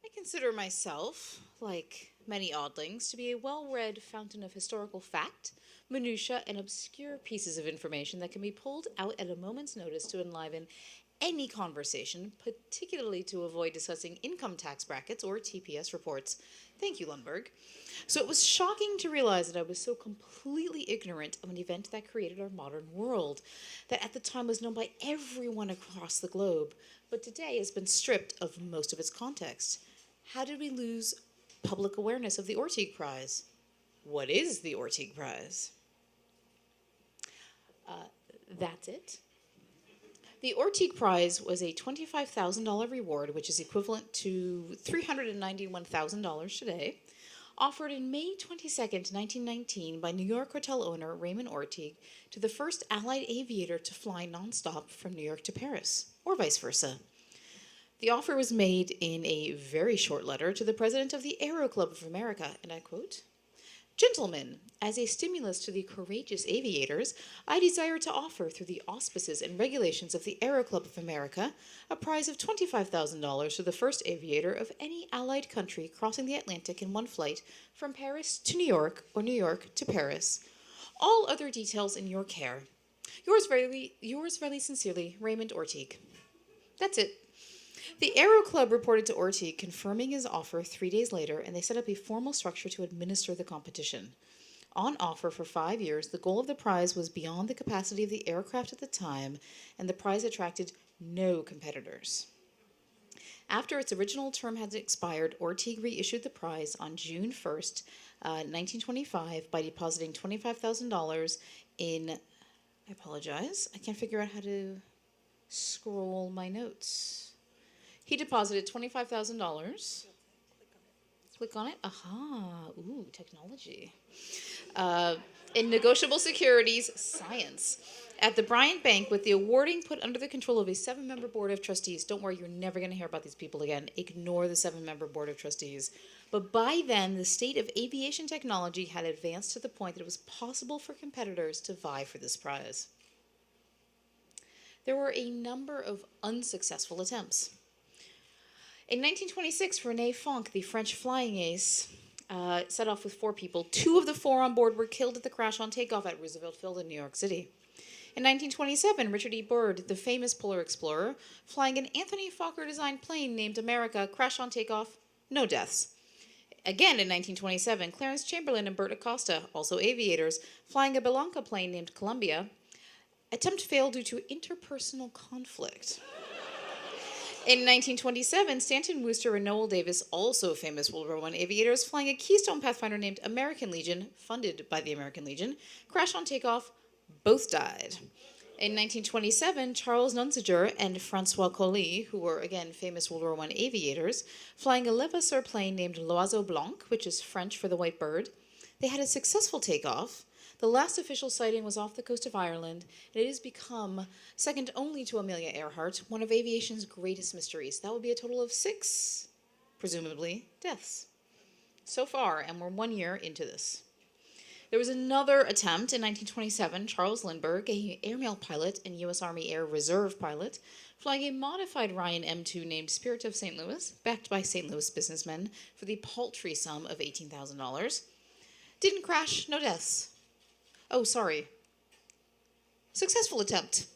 I consider myself, like many oddlings, to be a well-read fountain of historical fact, minutiae, and obscure pieces of information that can be pulled out at a moment's notice to enliven any conversation, particularly to avoid discussing income tax brackets or TPS reports. Thank you, Lindberg. So it was shocking to realize that I was so completely ignorant of an event that created our modern world, that at the time was known by everyone across the globe, but today has been stripped of most of its context. How did we lose public awareness of the Orteig Prize? What is the Orteig Prize? That's it. The Orteig Prize was a $25,000 reward, which is equivalent to $391,000 today, offered in May 22nd, 1919 by New York hotel owner Raymond Orteig to the first Allied aviator to fly nonstop from New York to Paris, or vice versa. The offer was made in a very short letter to the president of the Aero Club of America, and I quote, "Gentlemen, as a stimulus to the courageous aviators, I desire to offer, through the auspices and regulations of the Aero Club of America, a prize of $25,000 to the first aviator of any Allied country crossing the Atlantic in one flight from Paris to New York or New York to Paris. All other details in your care. Yours very sincerely, Raymond Orteig." That's it. The Aero Club reported to Orteig, confirming his offer 3 days later, and they set up a formal structure to administer the competition. On offer for 5 years, the goal of the prize was beyond the capacity of the aircraft at the time, and the prize attracted no competitors. After its original term had expired, Orteig reissued the prize on June 1st, 1925, by depositing $25,000 in. I apologize, I can't figure out how to scroll my notes. He deposited $25,000. Click on it. Aha. Ooh, technology. In negotiable securities, science, at the Bryant Bank, with the awarding put under the control of a 7-member board of trustees. Don't worry, you're never going to hear about these people again. Ignore the 7-member board of trustees. But by then, the state of aviation technology had advanced to the point that it was possible for competitors to vie for this prize. There were a number of unsuccessful attempts. In 1926, René Fonck, the French flying ace, set off with 4 people. 2 of the 4 on board were killed at the crash on takeoff at Roosevelt Field in New York City. In 1927, Richard E. Byrd, the famous polar explorer, flying an Anthony Fokker-designed plane named America, crashed on takeoff, no deaths. Again in 1927, Clarence Chamberlain and Bert Acosta, also aviators, flying a Belanca plane named Columbia, attempt failed due to interpersonal conflict. In 1927, Stanton Wooster and Noel Davis, also famous World War I aviators, flying a Keystone Pathfinder named American Legion, funded by the American Legion, crashed on takeoff. Both died. In 1927, Charles Nunziger and Francois Colli, who were, again, famous World War I aviators, flying a Levasseur plane named L'Oiseau Blanc, which is French for the white bird, they had a successful takeoff. The last official sighting was off the coast of Ireland, and it has become, second only to Amelia Earhart, one of aviation's greatest mysteries. That would be a total of 6, presumably, deaths so far, and we're 1 year into this. There was another attempt in 1927. Charles Lindberg, an airmail pilot and U.S. Army Air Reserve pilot, flying a modified Ryan M2 named Spirit of St. Louis, backed by St. Louis businessmen for the paltry sum of $18,000. Didn't crash, no deaths. Oh, sorry. Successful attempt.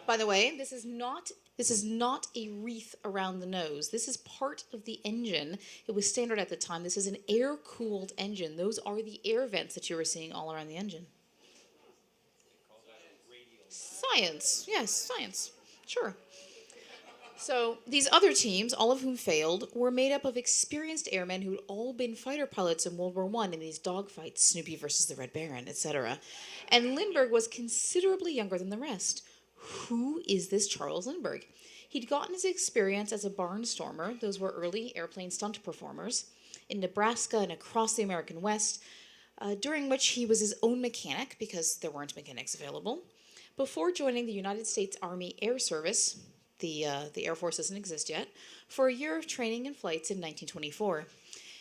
By the way, this is not a wreath around the nose. This is part of the engine. It was standard at the time. This is an air-cooled engine. Those are the air vents that you were seeing all around the engine. Science. Yes, science. Sure. So these other teams, all of whom failed, were made up of experienced airmen who'd all been fighter pilots in World War I in these dogfights, Snoopy versus the Red Baron, etc. And Lindbergh was considerably younger than the rest. Who is this Charles Lindbergh? He'd gotten his experience as a barnstormer, those were early airplane stunt performers, in Nebraska and across the American West, during which he was his own mechanic because there weren't mechanics available, before joining the United States Army Air Service. The Air Force doesn't exist yet, for a year of training and flights in 1924.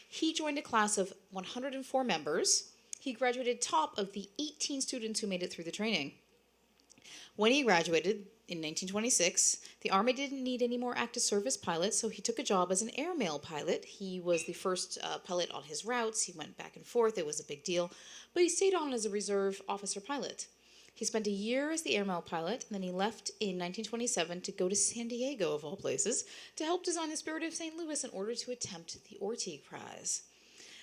He joined a class of 104 members. He graduated top of the 18 students who made it through the training. When he graduated, in 1926, the Army didn't need any more active service pilots, so he took a job as an airmail pilot. He was the first pilot on his routes. He went back and forth. It was a big deal. But he stayed on as a reserve officer pilot. He spent a year as the airmail pilot, and then he left in 1927 to go to San Diego, of all places, to help design the Spirit of St. Louis in order to attempt the Orteig Prize.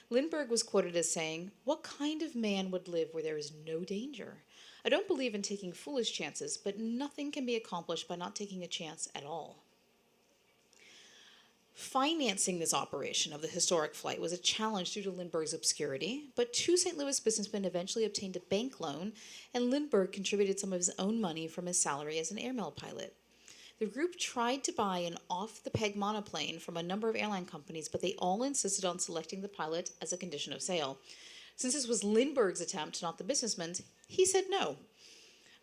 Lindberg was quoted as saying, "What kind of man would live where there is no danger? I don't believe in taking foolish chances, but nothing can be accomplished by not taking a chance at all." Financing this operation of the historic flight was a challenge due to Lindbergh's obscurity, but two St. Louis businessmen eventually obtained a bank loan, and Lindberg contributed some of his own money from his salary as an airmail pilot. The group tried to buy an off-the-peg monoplane from a number of airline companies, but they all insisted on selecting the pilot as a condition of sale. Since this was Lindbergh's attempt, not the businessman's, he said no.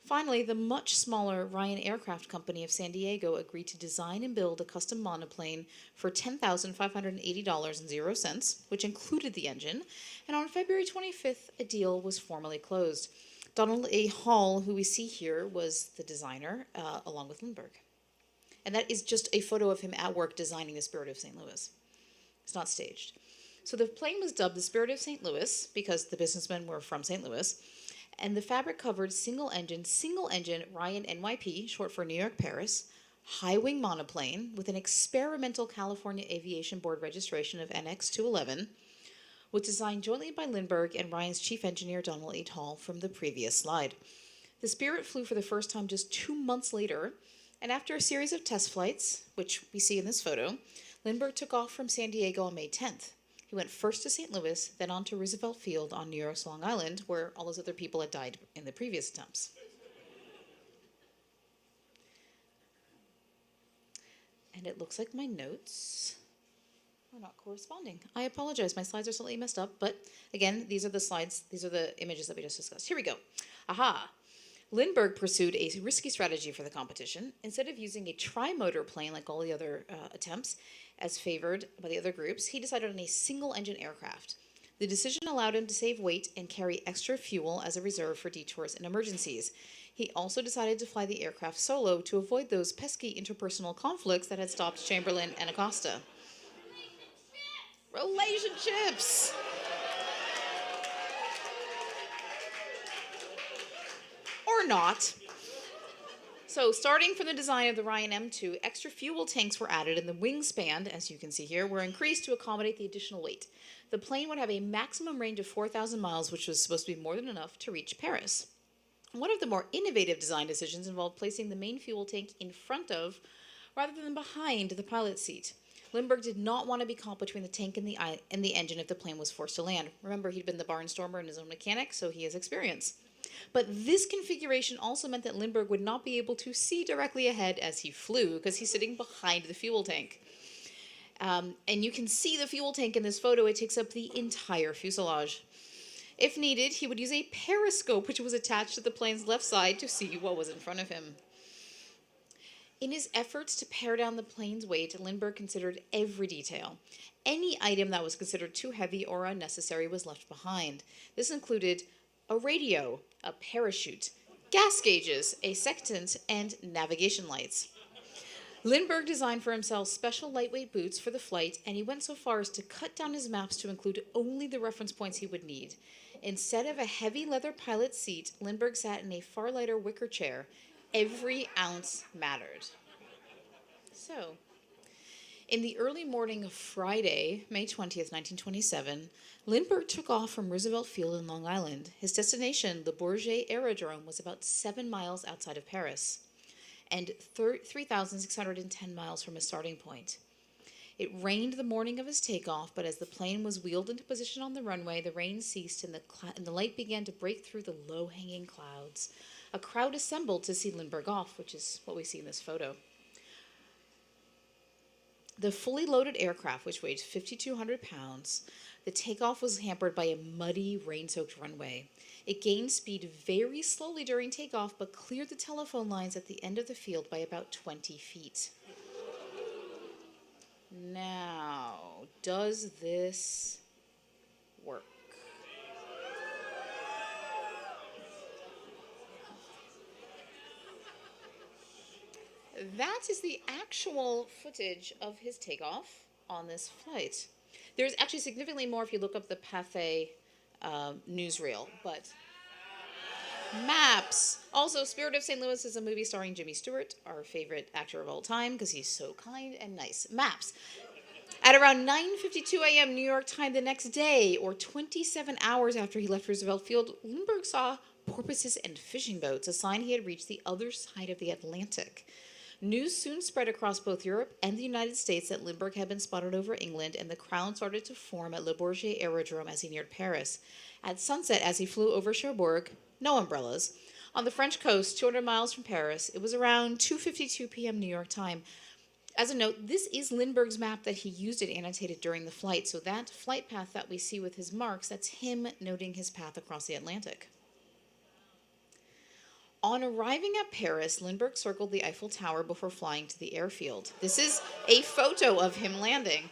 Finally, the much smaller Ryan Aircraft Company of San Diego agreed to design and build a custom monoplane for $10,580.00, which included the engine, and on February 25th, a deal was formally closed. Donald A. Hall, who we see here, was the designer, along with Lindberg. And that is just a photo of him at work designing the Spirit of St. Louis. It's not staged. So the plane was dubbed the Spirit of St. Louis because the businessmen were from St. Louis, and the fabric covered single engine Ryan NYP, short for New York Paris, high wing monoplane with an experimental California Aviation Board registration of NX211, was designed jointly by Lindberg and Ryan's chief engineer Donald A. Hall from the previous slide. The Spirit flew for the first time just 2 months later, and after a series of test flights, which we see in this photo, Lindberg took off from San Diego on May 10th. He went first to St. Louis, then on to Roosevelt Field on New York's Long Island, where all those other people had died in the previous attempts. And it looks like my notes are not corresponding. I apologize, my slides are slightly messed up, but again, these are the slides, these are the images that we just discussed. Here we go. Aha! Lindberg pursued a risky strategy for the competition. Instead of using a tri-motor plane like all the other attempts, as favored by the other groups, he decided on a single-engine aircraft. The decision allowed him to save weight and carry extra fuel as a reserve for detours and emergencies. He also decided to fly the aircraft solo to avoid those pesky interpersonal conflicts that had stopped Chamberlain and Acosta. Relationships! Or not. So starting from the design of the Ryan M2, extra fuel tanks were added and the wingspan, as you can see here, were increased to accommodate the additional weight. The plane would have a maximum range of 4,000 miles, which was supposed to be more than enough to reach Paris. One of the more innovative design decisions involved placing the main fuel tank in front of, rather than behind, the pilot's seat. Lindberg did not want to be caught between the tank and the engine if the plane was forced to land. Remember, he'd been the barnstormer and his own mechanic, so he has experience. But this configuration also meant that Lindberg would not be able to see directly ahead as he flew because he's sitting behind the fuel tank. And you can see the fuel tank in this photo. It takes up the entire fuselage. If needed, he would use a periscope which was attached to the plane's left side to see what was in front of him. In his efforts to pare down the plane's weight, Lindberg considered every detail. Any item that was considered too heavy or unnecessary was left behind. This included a radio, a parachute, gas gauges, a sextant, and navigation lights. Lindberg designed for himself special lightweight boots for the flight, and he went so far as to cut down his maps to include only the reference points he would need. Instead of a heavy leather pilot seat, Lindberg sat in a far lighter wicker chair. Every ounce mattered. So, in the early morning of Friday, May 20th, 1927, Lindberg took off from Roosevelt Field in Long Island. His destination, the Bourget Aerodrome, was about 7 miles outside of Paris and 3,610 miles from his starting point. It rained the morning of his takeoff, but as the plane was wheeled into position on the runway, the rain ceased and the light began to break through the low-hanging clouds. A crowd assembled to see Lindberg off, which is what we see in this photo. The fully loaded aircraft, which weighed 5,200 pounds, the takeoff was hampered by a muddy, rain-soaked runway. It gained speed very slowly during takeoff, but cleared the telephone lines at the end of the field by about 20 feet. Now, does this work? that is the actual footage of his takeoff on this flight. There's actually significantly more if you look up the Pathé newsreel, but maps. Also, Spirit of St. Louis is a movie starring Jimmy Stewart, our favorite actor of all time, because he's so kind and nice. Maps. At around 9:52 a.m. New York time the next day, or 27 hours after he left Roosevelt Field, Lindbergh saw porpoises and fishing boats, a sign he had reached the other side of the Atlantic. News soon spread across both Europe and the United States that Lindbergh had been spotted over England, and the crowd started to form at Le Bourget Aerodrome as he neared Paris. At sunset, as he flew over Cherbourg, no umbrellas, on the French coast, 200 miles from Paris, it was around 2:52 p.m. New York time. As a note, this is Lindbergh's map that he used it annotated during the flight, so that flight path that we see with his marks, that's him noting his path across the Atlantic. On arriving at Paris, Lindbergh circled the Eiffel Tower before flying to the airfield. This is a photo of him landing.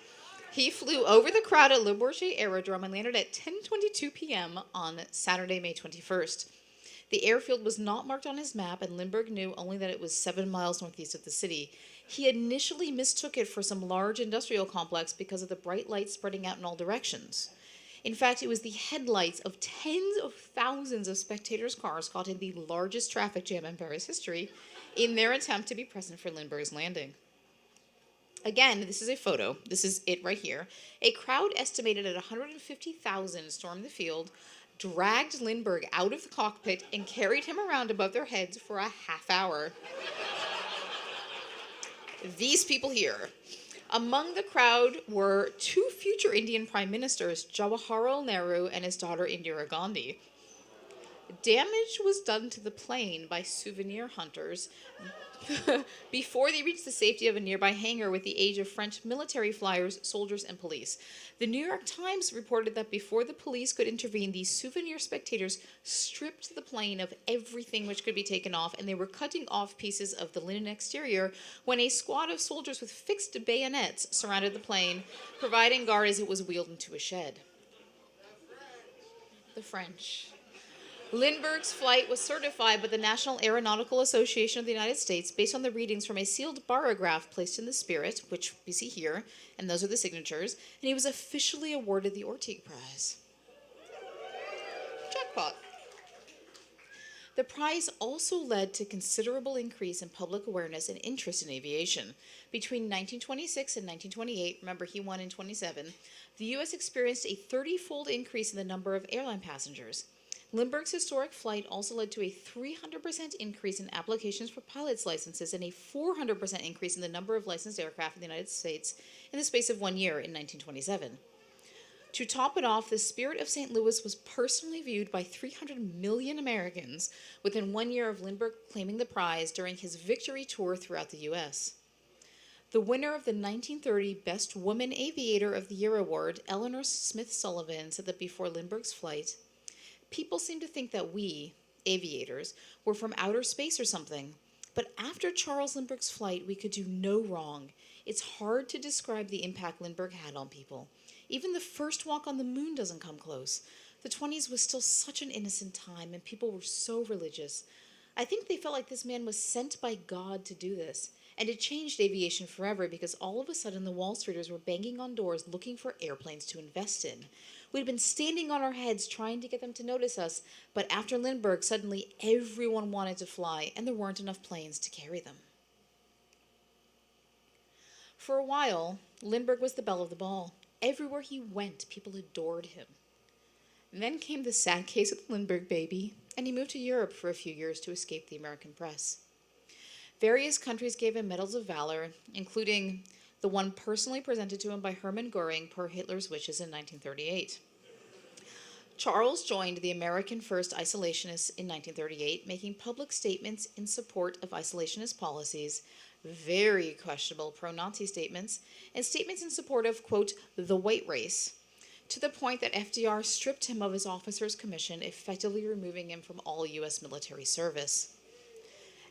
He flew over the crowd at Le Bourget Aerodrome and landed at 10:22 p.m. on Saturday, May 21st. The airfield was not marked on his map, and Lindbergh knew only that it was 7 miles northeast of the city. He initially mistook it for some large industrial complex because of the bright lights spreading out in all directions. In fact, it was the headlights of tens of thousands of spectators' cars caught in the largest traffic jam in Paris history in their attempt to be present for Lindbergh's landing. Again, this is a photo. This is it right here. A crowd estimated at 150,000 stormed the field, dragged Lindbergh out of the cockpit, and carried him around above their heads for a half hour. These people here. Among the crowd were 2 future Indian prime ministers, Jawaharlal Nehru and his daughter Indira Gandhi. Damage was done to the plane by souvenir hunters before they reached the safety of a nearby hangar with the aid of French military flyers, soldiers, and police. The New York Times reported that before the police could intervene, these souvenir spectators stripped the plane of everything which could be taken off, and they were cutting off pieces of the linen exterior when a squad of soldiers with fixed bayonets surrounded the plane, providing guard as it was wheeled into a shed. The French. Lindbergh's flight was certified by the National Aeronautical Association of the United States based on the readings from a sealed barograph placed in the Spirit, which we see here, and those are the signatures, and he was officially awarded the Orteig Prize. Jackpot. The prize also led to considerable increase in public awareness and interest in aviation. Between 1926 and 1928, remember he won in 27, the U.S. experienced a 30-fold increase in the number of airline passengers. Lindbergh's historic flight also led to a 300% increase in applications for pilots' licenses and a 400% increase in the number of licensed aircraft in the United States in the space of 1 year in 1927. To top it off, the Spirit of St. Louis was personally viewed by 300 million Americans within 1 year of Lindbergh claiming the prize during his victory tour throughout the U.S. The winner of the 1930 Best Woman Aviator of the Year award, Eleanor Smith Sullivan, said that before Lindbergh's flight, people seem to think that we, aviators, were from outer space or something. But after Charles Lindbergh's flight, we could do no wrong. It's hard to describe the impact Lindbergh had on people. Even the first walk on the moon doesn't come close. The 20s was still such an innocent time, and people were so religious. I think they felt like this man was sent by God to do this. And it changed aviation forever because all of a sudden the Wall Streeters were banging on doors looking for airplanes to invest in. We'd been standing on our heads trying to get them to notice us, but after Lindbergh, suddenly everyone wanted to fly, and there weren't enough planes to carry them. For a while, Lindbergh was the belle of the ball. Everywhere he went, people adored him. And then came the sad case of the Lindbergh baby, and he moved to Europe for a few years to escape the American press. Various countries gave him medals of valor, including the one personally presented to him by Hermann Goering per Hitler's wishes in 1938. Charles joined the American First Isolationists in 1938, making public statements in support of isolationist policies, very questionable pro-Nazi statements, and statements in support of, quote, the white race, to the point that FDR stripped him of his officer's commission, effectively removing him from all U.S. military service.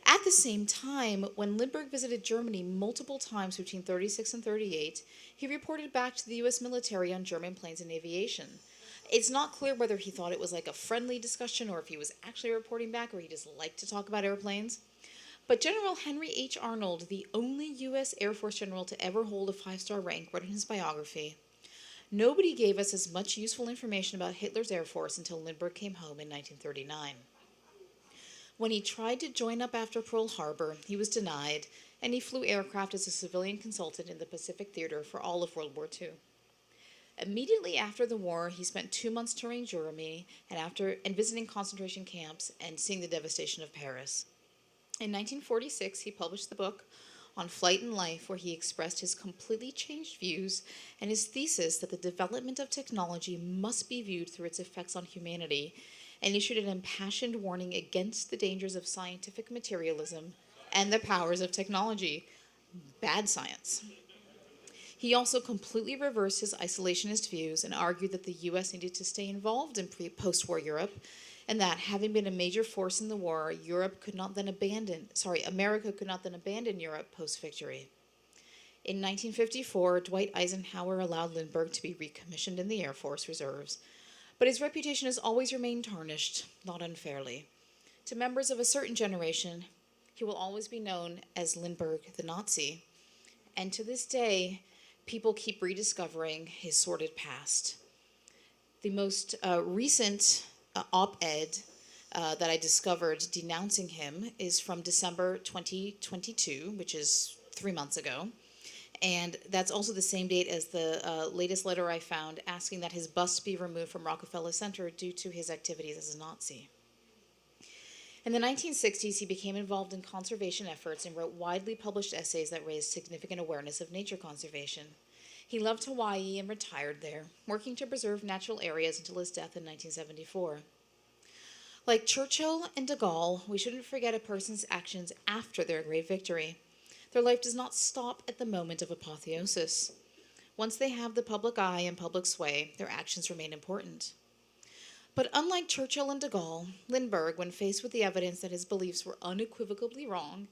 At the same time, when Lindbergh visited Germany multiple times between 36 and 38, he reported back to the U.S. military on German planes and aviation. It's not clear whether he thought it was like a friendly discussion or if he was actually reporting back or he just liked to talk about airplanes. But General Henry H. Arnold, the only U.S. Air Force general to ever hold a 5-star rank, wrote in his biography, "Nobody gave us as much useful information about Hitler's Air Force until Lindberg came home in 1939. When he tried to join up after Pearl Harbor, he was denied, and he flew aircraft as a civilian consultant in the Pacific Theater for all of World War II. Immediately after the war, he spent 2 months touring Germany and visiting concentration camps and seeing the devastation of Paris. In 1946, he published the book On Flight and Life, where he expressed his completely changed views and his thesis that the development of technology must be viewed through its effects on humanity, and issued an impassioned warning against the dangers of scientific materialism and the powers of technology. Bad science. He also completely reversed his isolationist views and argued that the U.S. needed to stay involved in post-war Europe, and that, having been a major force in the war, America could not then abandon Europe post-victory. In 1954, Dwight Eisenhower allowed Lindbergh to be recommissioned in the Air Force Reserves, but his reputation has always remained tarnished, not unfairly. To members of a certain generation, he will always be known as Lindbergh the Nazi, and to this day, people keep rediscovering his sordid past. The most recent op-ed that I discovered denouncing him is from December 2022, which is 3 months ago. And that's also the same date as the latest letter I found asking that his bust be removed from Rockefeller Center due to his activities as a Nazi. In the 1960s, he became involved in conservation efforts and wrote widely published essays that raised significant awareness of nature conservation. He loved Hawaii and retired there, working to preserve natural areas until his death in 1974. Like Churchill and de Gaulle, we shouldn't forget a person's actions after their great victory. Their life does not stop at the moment of apotheosis. Once they have the public eye and public sway, their actions remain important. But unlike Churchill and de Gaulle, Lindbergh, when faced with the evidence that his beliefs were unequivocally wrong,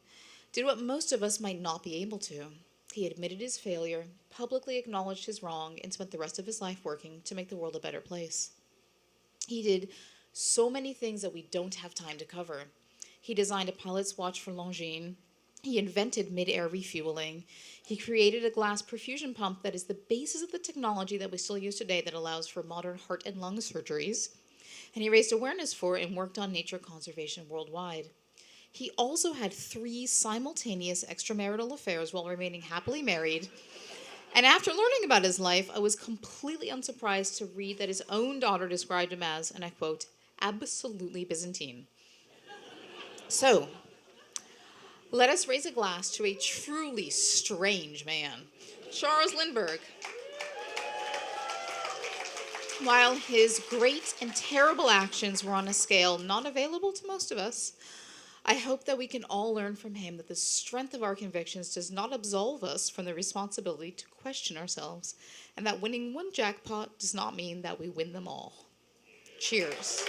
did what most of us might not be able to. He admitted his failure, publicly acknowledged his wrong, and spent the rest of his life working to make the world a better place. He did so many things that we don't have time to cover. He designed a pilot's watch for Longines. He invented mid-air refueling. He created a glass perfusion pump that is the basis of the technology that we still use today that allows for modern heart and lung surgeries. And he raised awareness for and worked on nature conservation worldwide. He also had 3 simultaneous extramarital affairs while remaining happily married. And after learning about his life, I was completely unsurprised to read that his own daughter described him as, and I quote, absolutely Byzantine. So, let us raise a glass to a truly strange man, Charles Lindbergh. While his great and terrible actions were on a scale not available to most of us, I hope that we can all learn from him that the strength of our convictions does not absolve us from the responsibility to question ourselves, and that winning one jackpot does not mean that we win them all. Cheers.